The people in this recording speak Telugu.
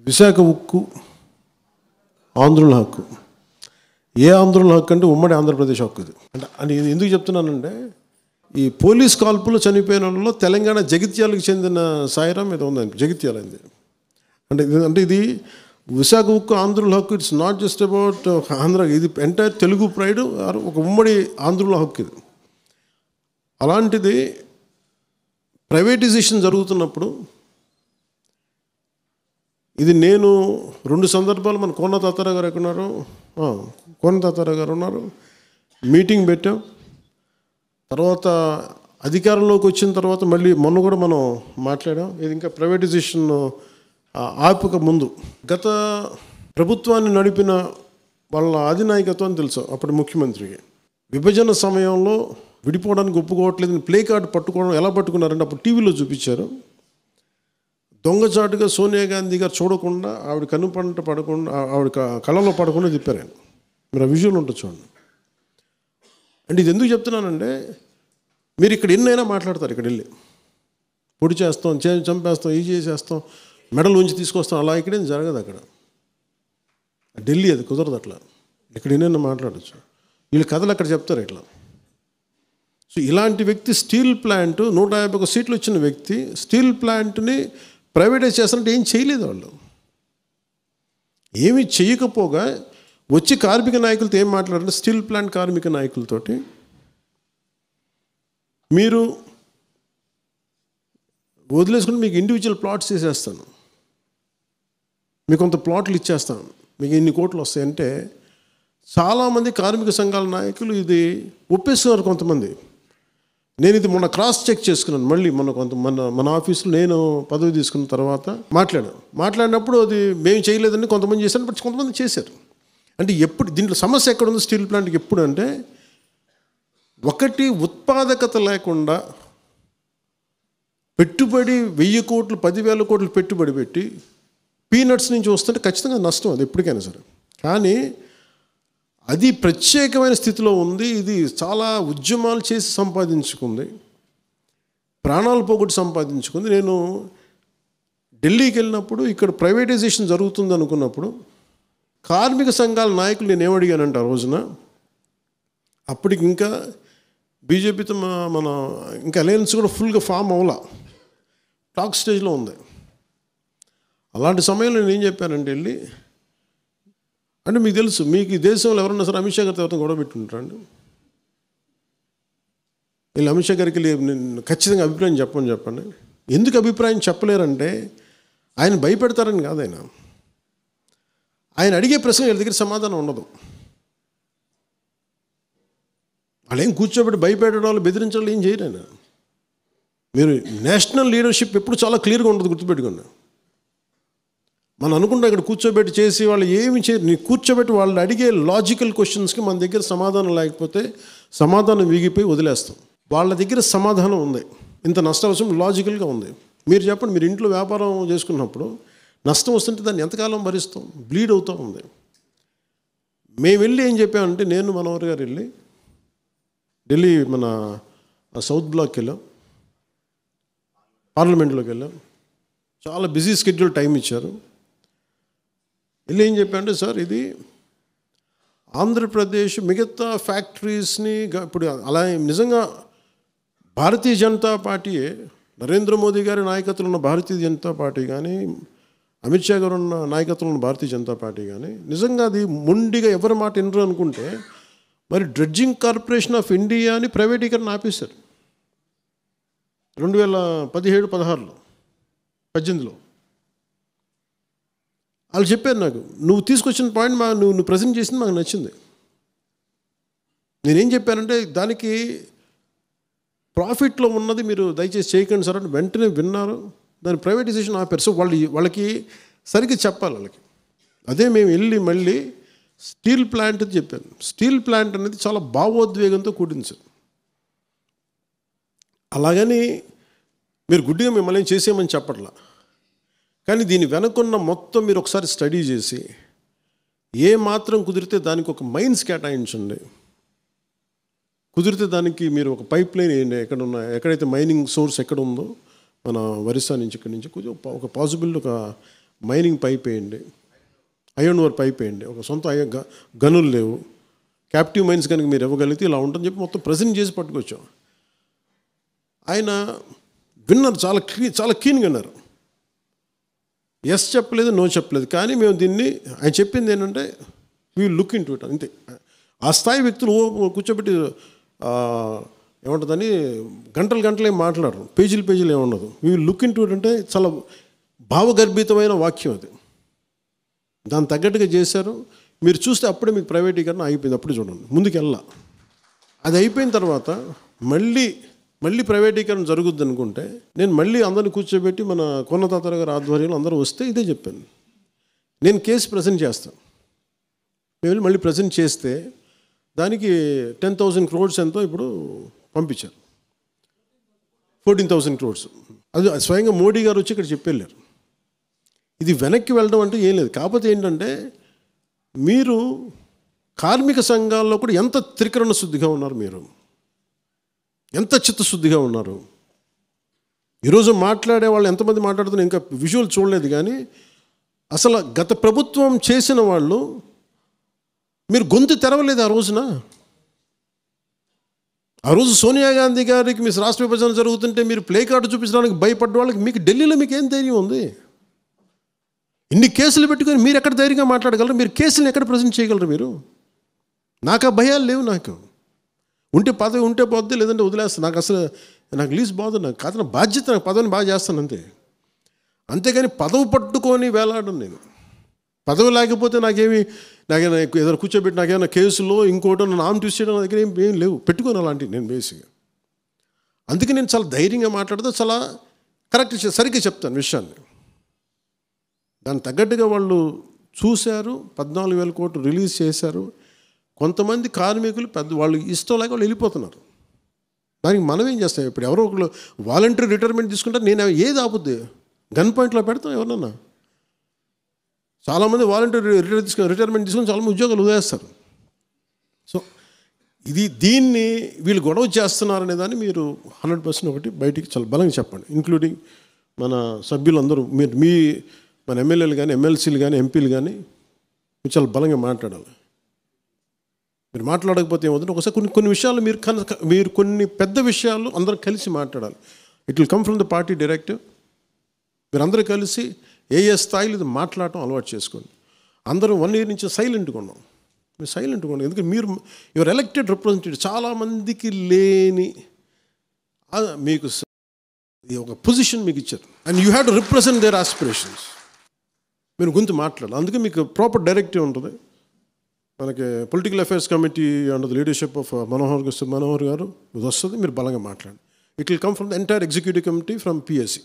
విశాఖ ఉక్కు ఆంధ్రుల హక్కు. ఏ ఆంధ్రుల హక్కు అంటే ఉమ్మడి ఆంధ్రప్రదేశ్ హక్కు ఇది. అంటే ఎందుకు చెప్తున్నానంటే, ఈ పోలీస్ కాల్పులు చనిపోయిన వాళ్ళలో తెలంగాణ జగిత్యాలకు చెందిన సాయిరాం ఏదో ఉందండి, జగిత్యాల అయింది. అంటే ఇది విశాఖ ఉక్కు ఆంధ్రుల హక్కు. It's not just about Andhra, ఇది ఎంటైర్ తెలుగు ప్రైడ్, ఒక ఉమ్మడి ఆంధ్రుల హక్కు ఇది. అలాంటిది ప్రైవేటైజేషన్ జరుగుతున్నప్పుడు ఇది నేను 2 సందర్భాలు, మన కోన తాతారావు గారు ఎక్కడున్నారు, కోన తాతారావు గారు ఉన్నారు, మీటింగ్ పెట్టాం. తర్వాత అధికారంలోకి వచ్చిన తర్వాత మళ్ళీ మొన్న కూడా మనం మాట్లాడాం. ఇది ఇంకా ప్రైవేటైజేషన్ ఆపక ముందు గత ప్రభుత్వాన్ని నడిపిన వాళ్ళ అధినాయకత్వం తెలుసు. అప్పుడు ముఖ్యమంత్రికి విభజన సమయంలో విడిపోవడానికి ఒప్పుకోవట్లేదని ప్లే కార్డు పట్టుకోవడం ఎలా పట్టుకున్నారంటే అప్పుడు టీవీలో చూపించారు. దొంగచాటుగా సోనియా గాంధీ గారు చూడకుండా, ఆవిడ కనుపంట పడకుండా, ఆవిడ కళ్ళలో పడకుండా తిప్పారు ఆయన. మీరు ఆ విజువల్ ఉంటుంది చూడండి. అంటే ఇది ఎందుకు చెప్తున్నానంటే, మీరు ఇక్కడ ఎన్నైనా మాట్లాడతారు, ఇక్కడ వెళ్ళి పొడి చేస్తాం, చంపేస్తాం, ఇది చేసేస్తాం, మెడల్ ఉంచి తీసుకొస్తాం, అలా ఇక్కడేం జరగదు. అక్కడ ఢిల్లీ అది కుదరదు. అట్లా ఇక్కడ ఎన్నైనా మాట్లాడచ్చు. వీళ్ళు కథలు అక్కడ చెప్తారు ఇట్లా. సో ఇలాంటి వ్యక్తి స్టీల్ ప్లాంట్ 151 సీట్లు వచ్చిన వ్యక్తి స్టీల్ ప్లాంట్ని ప్రైవేటైజ్ చేస్తారంటే ఏం చేయలేదు. వాళ్ళు ఏమీ చేయకపోగా వచ్చి కార్మిక నాయకులతో ఏం మాట్లాడారంటే, స్టీల్ ప్లాంట్ కార్మిక నాయకులతోటి మీరు వదిలేసుకుని మీకు ఇండివిజువల్ ప్లాట్స్ చేసేస్తాను, మీకు కొంత ప్లాట్లు ఇచ్చేస్తాను, మీకు ఇన్ని కోట్లు వస్తాయంటే చాలామంది కార్మిక సంఘాల నాయకులు ఇది ఒప్పేస్తున్నారు. కొంతమంది, నేను ఇది మొన్న క్రాస్ చెక్ చేసుకున్నాను. మళ్ళీ మన ఆఫీసులో నేను పదవి తీసుకున్న తర్వాత మాట్లాడినప్పుడు అది మేము చేయలేదని కొంతమంది చేశారు, బట్ కొంతమంది చేశారు. అంటే ఎప్పుడు దీంట్లో సమస్య ఎక్కడ ఉంది స్టీల్ ప్లాంట్కి ఎప్పుడు అంటే, ఒకటి ఉత్పాదకత లేకుండా పెట్టుబడి 1000 కోట్లు 10,000 కోట్లు పెట్టుబడి పెట్టి పీనట్స్ నుంచి వస్తుంటే ఖచ్చితంగా నష్టం, అది ఎప్పటికైనా సరే. కానీ అది ప్రత్యేకమైన స్థితిలో ఉంది. ఇది చాలా ఉద్యమాలు చేసి సంపాదించుకుంది, ప్రాణాలు పోగొట్టి సంపాదించుకుంది. నేను ఢిల్లీకి వెళ్ళినప్పుడు ఇక్కడ ప్రైవేటైజేషన్ జరుగుతుంది అనుకున్నప్పుడు కార్మిక సంఘాల నాయకులు నేను ఏమడిగానంటే, ఆ రోజున అప్పటికి ఇంకా బీజేపీతో మన ఇంకా అలయన్స్ కూడా ఫుల్గా ఫామ్ అవ్వాల, టాక్ స్టేజ్లో ఉంది. అలాంటి సమయంలో నేను ఏం చెప్పానంటే, వెళ్ళి అంటే మీకు తెలుసు, మీకు ఈ దేశంలో ఎవరన్నా సరే అమిత్ షా గారితో ఎవరితో గొడవ పెట్టుకుంటారండి. వీళ్ళు అమిత్ షా గారికి వెళ్ళి ఖచ్చితంగా అభిప్రాయం చెప్పండి. ఎందుకు అభిప్రాయం చెప్పలేరంటే, ఆయన భయపెడతారని కాదు. ఆయన అడిగే ప్రశ్న వీళ్ళ దగ్గర సమాధానం ఉండదు. వాళ్ళు ఏం కూర్చోబెట్టి భయపెట్టడం వాళ్ళు బెదిరించడం ఏం చేయరు. ఆయన మీరు నేషనల్ లీడర్షిప్ ఎప్పుడు చాలా క్లియర్గా ఉంటుంది, గుర్తుపెట్టుకోండి. మనం అనుకుంటాం ఇక్కడ కూర్చోబెట్టి చేసి వాళ్ళు ఏమి చేయరు. నీ కూర్చోబెట్టి వాళ్ళు అడిగే లాజికల్ క్వశ్చన్స్కి మన దగ్గర సమాధానం లేకపోతే సమాధానం వీగిపోయి వదిలేస్తాం. వాళ్ళ దగ్గర సమాధానం ఉంది, ఇంత నష్టవసరం లాజికల్గా ఉంది. మీరు చెప్పండి, మీరు ఇంట్లో వ్యాపారం చేసుకున్నప్పుడు నష్టం వస్తుంటే దాన్ని ఎంతకాలం భరిస్తాం, బ్లీడ్ అవుతూ ఉంది. మేము వెళ్ళి ఏం చెప్పామంటే, నేను మనోహర్ గారు వెళ్ళి ఢిల్లీ మన సౌత్ బ్లాక్కి వెళ్ళాం, పార్లమెంట్లోకి వెళ్ళాం. చాలా బిజీ షెడ్యూల్ టైం ఇచ్చారు. వెళ్ళి ఏం చెప్పారంటే, సార్ ఇది ఆంధ్రప్రదేశ్ మిగతా ఫ్యాక్టరీస్ని ఇప్పుడు అలా నిజంగా భారతీయ జనతా పార్టీయే, నరేంద్ర మోదీ గారి నాయకత్వంలో ఉన్న భారతీయ జనతా పార్టీ కానీ, అమిత్ షా గారు ఉన్న నాయకత్వంలో ఉన్న భారతీయ జనతా పార్టీ కానీ నిజంగా అది మొండిగా ఎవరి మాట వినరు అనుకుంటే, మరి డ్రెడ్జింగ్ కార్పొరేషన్ ఆఫ్ ఇండియాని ప్రైవేటీకరణ ఆపేశారు 2017-18లో 18లో. వాళ్ళు చెప్పారు నాకు, నువ్వు తీసుకొచ్చిన పాయింట్ నువ్వు ప్రజెంట్ చేసింది మాకు నచ్చింది. నేనేం చెప్పానంటే, దానికి ప్రాఫిట్లో ఉన్నది మీరు దయచేసి చేయకండి సార్ అంటే వెంటనే విన్నారు, దాని ప్రైవేటైజేషన్ ఆపారు. సో వాళ్ళకి సరిగ్గా చెప్పాలి వాళ్ళకి. అదే మేము వెళ్ళి మళ్ళీ స్టీల్ ప్లాంట్ అని చెప్పాను. స్టీల్ ప్లాంట్ అనేది చాలా భావోద్వేగంతో కూడింది సార్. అలాగని మీరు గుడ్డిగా మిమ్మల్ని చేసేయమని చెప్పట్లా, కానీ దీని వెనకున్న మొత్తం మీరు ఒకసారి స్టడీ చేసి ఏ మాత్రం కుదిరితే దానికి ఒక మైన్స్ కేటాయించండి. కుదిరితే దానికి మీరు ఒక పైప్ లైన్ వేయండి. ఎక్కడైతే మైనింగ్ సోర్స్ ఎక్కడ ఉందో మన ఒరిస్సా నుంచి ఇక్కడి నుంచి ఒక పాసిబుల్ ఒక మైనింగ్ పైప్ వేయండి, ఐరన్ ఓర్ పైప్ వేయండి, ఒక సొంత గనులు లేవు, క్యాప్టివ్ మైన్స్ కనుక మీరు ఇవ్వగలిగితే ఇలా ఉంటుందని చెప్పి మొత్తం ప్రజెంట్ చేసి పట్టుకొచ్చాం. ఆయన విన్నారు, చాలా కీన్గా విన్నారు. ఎస్ చెప్పలేదు, నో చెప్పలేదు. కానీ మేము దీన్ని, ఆయన చెప్పింది ఏంటంటే we look in to it, అంతే. ఆ స్థాయి వ్యక్తులు కూర్చోబెట్టి ఏముంటుందని గంటలు మాట్లాడరు, పేజీలు ఏముండదు. We look in to it అంటే చాలా భావగర్భితమైన వాక్యం అది. దాన్ని తగ్గట్టుగా చేశారు. మీరు చూస్తే అప్పుడే మీకు ప్రైవేటీకరణ అయిపోయింది. అప్పుడు చూడండి, ముందుకు వెళ్ళా. అది అయిపోయిన తర్వాత మళ్ళీ ప్రైవేటీకరణ జరుగుద్ది అనుకుంటే నేను మళ్ళీ అందరిని కూర్చోబెట్టి మన కొన్నతాతర గారి ఆధ్వర్యంలో అందరూ వస్తే ఇదే చెప్పాను, నేను కేసు ప్రజెంట్ చేస్తాను. మేము మళ్ళీ ప్రజెంట్ చేస్తే దానికి 10,000 crores ఎంతో ఇప్పుడు పంపించారు, 14,000 crores. అది స్వయంగా మోడీ గారు వచ్చి ఇక్కడ చెప్పెళ్ళారు. ఇది వెనక్కి వెళ్ళడం అంటే ఏం లేదు. కాకపోతే ఏంటంటే మీరు కార్మిక సంఘాల్లో కూడా ఎంత త్రికరణ శుద్ధిగా ఉన్నారు, మీరు ఎంత చిత్తశుద్ధిగా ఉన్నారు. ఈరోజు మాట్లాడే వాళ్ళు ఎంతమంది మాట్లాడుతున్నారు ఇంకా విజువల్ చూడలేదు. కానీ అసలు గత ప్రభుత్వం చేసిన వాళ్ళు మీరు గొంతు తెరవలేదు ఆ రోజున. ఆ రోజు సోనియా గాంధీ గారికి మీ రాష్ట్ర విభజన జరుగుతుంటే మీరు ప్లే కార్డు చూపించడానికి భయపడ్డ వాళ్ళకి మీకు ఢిల్లీలో మీకు ఏం ధైర్యం ఉంది? ఇన్ని కేసులు పెట్టుకొని మీరు ఎక్కడ ధైర్యంగా మాట్లాడగలరు? మీరు కేసులను ఎక్కడ ప్రజెంట్ చేయగలరు? మీరు, నాకు ఆ భయాలు లేవు. నాకు ఉంటే పదవి ఉంటే పోద్ది, లేదంటే వదిలేస్తాను. నాకు లీజ్ బాధ. నాకు కాదు, నా బాధ్యత. నాకు పదవిని బాగా చేస్తాను అంతే. అంతేగాని పదవి పట్టుకొని వేలాడను నేను. పదవి లేకపోతే నాకేమి, నాకేమైనా ఏదైనా కూర్చోబెట్టి నాకేమైనా కేసులో ఇంకోటో నామ్ ట్విస్ట్ చేయడం నా దగ్గర ఏం లేవు, పెట్టుకొని అలాంటివి నేను బేసిక్గా. అందుకే నేను చాలా ధైర్యంగా మాట్లాడుతూ చాలా కరెక్ట్ సరిగ్గా చెప్తాను విషయాన్ని. దానికి తగ్గట్టుగా వాళ్ళు చూశారు. 14,000 కోట్లు రిలీజ్ చేశారు. కొంతమంది కార్మికులు వాళ్ళు ఇష్టం లేక వాళ్ళు వెళ్ళిపోతున్నారు. దానికి మనం ఏం చేస్తాం? ఇప్పుడు ఎవరో ఒకరు వాలంటరీ రిటైర్మెంట్ తీసుకుంటే నేను ఏది ఆపుద్ది? గన్ పాయింట్లో పెడతాం ఎవరన్నా. చాలామంది వాలంటరీ రిటైర్మెంట్ తీసుకొని చాలామంది ఉద్యోగాలు వదిలేస్తారు. సో దీన్ని వీళ్ళు గొడవ చేస్తున్నారనే దాన్ని మీరు 100% ఒకటి బయటికి చాలా బలంగా చెప్పండి. ఇంక్లూడింగ్ మన సభ్యులందరూ, మన ఎమ్మెల్యేలు కానీ, ఎమ్మెల్సీలు కానీ, ఎంపీలు కానీ మీరు చాలా బలంగా మాట్లాడాలి. మీరు మాట్లాడకపోతే ఏమవుతుంది, ఒకసారి కొన్ని విషయాలు మీరు కొన్ని పెద్ద విషయాలు అందరూ కలిసి మాట్లాడాలి. It will come from the party directive. మీరు అందరూ కలిసి ఏ స్థాయిలో ఇది మాట్లాడటం అలవాటు చేసుకోండి. అందరూ 1 year నుంచి సైలెంట్గా ఉన్నాం. మీరు సైలెంట్గా ఉండండి. ఎందుకంటే మీరు యువర్ ఎలక్టెడ్ రిప్రజెంటేటివ్. చాలామందికి లేని మీకు ఒక పొజిషన్ మీకు ఇచ్చారు. And you have to represent their aspirations. మీరు గొంతు మాట్లాడాలి. అందుకే మీకు ప్రాపర్ డైరెక్టివ్ ఉంటుంది. మనకి political affairs committee under the leadership of Manohar గారు ఇది వస్తుంది. మీరు బలంగా మాట్లాడండి. It will come from the entire executive committee from PSC.